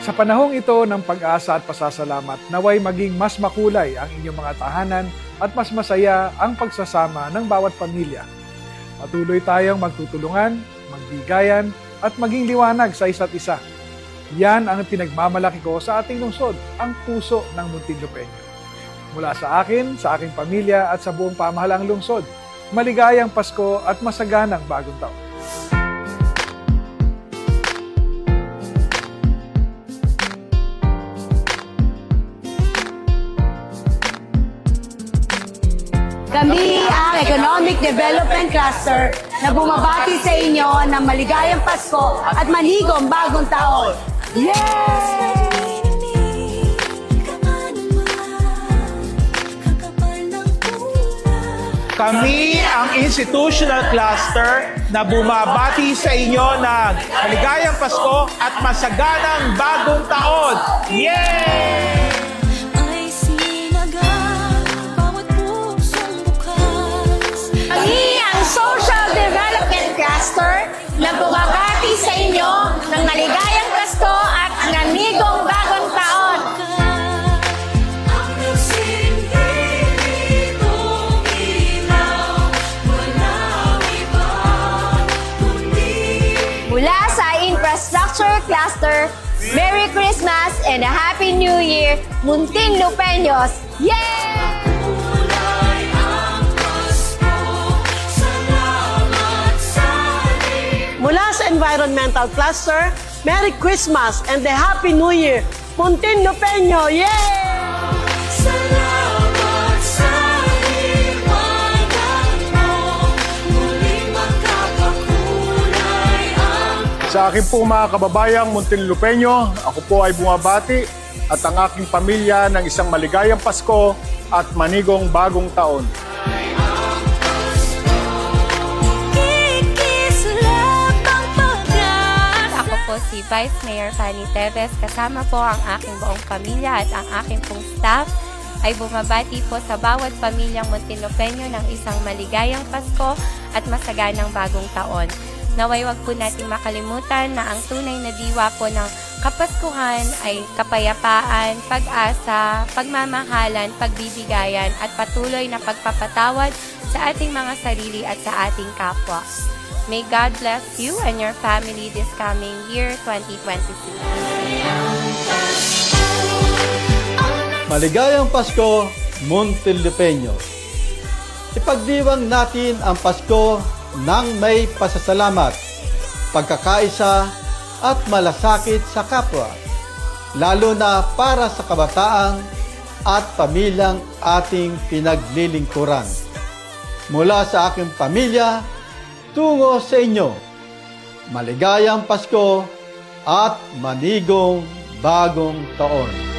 Sa panahong ito ng pag-asa at pasasalamat, naway maging mas makulay ang inyong mga tahanan at mas masaya ang pagsasama ng bawat pamilya. Patuloy tayong magtutulungan, magbigayan, at maging liwanag sa isa't isa. Yan ang pinagmamalaki ko sa ating lungsod, ang puso ng Muntinlupaeño. Mula sa akin, sa aking pamilya at sa buong pamahalang lungsod, maligayang Pasko at masaganang bagong taon. Kami ang Economic Development Cluster na bumabati sa inyo ng maligayang Pasko at manigong bagong taon. Yay! Kami ang Institutional Cluster na bumabati sa inyo ng maligayang Pasko at masaganang bagong taon. Yay! Kami ang Social Development Cluster na bumabati sa inyo ng maligayang Pasko at manigong bagong taon. Mula sa Infrastructure Cluster, Merry Christmas and a Happy New Year, Muntinlupaeños! Yay! Mula sa Environmental Cluster, Merry Christmas and a Happy New Year, Muntinlupaeño! Yay! Sa akin po mga kababayang Muntinlupaeño, ako po ay bumabati at ang aking pamilya ng isang maligayang Pasko at manigong bagong taon. Ako po si Vice Mayor Fanny Teves, kasama po ang aking buong pamilya at ang aking pong staff ay bumabati po sa bawat pamilyang Muntinlupaeño ng isang maligayang Pasko at masaganang bagong taon. Naway wag po natin makalimutan na ang tunay na diwa po ng Kapaskuhan ay kapayapaan, pag-asa, pagmamahalan, pagbibigayan at patuloy na pagpapatawad sa ating mga sarili at sa ating kapwa. May God bless you and your family this coming year 2026. Maligayang Pasko, Muntinlupaeño. Ipagdiwang natin ang Pasko ng may pasasalamat, pagkakaisa at malasakit sa kapwa, lalo na para sa kabataan at pamilyang ating pinaglilingkuran. Mula sa aking pamilya, tungo sa inyo, maligayang Pasko at manigong bagong taon.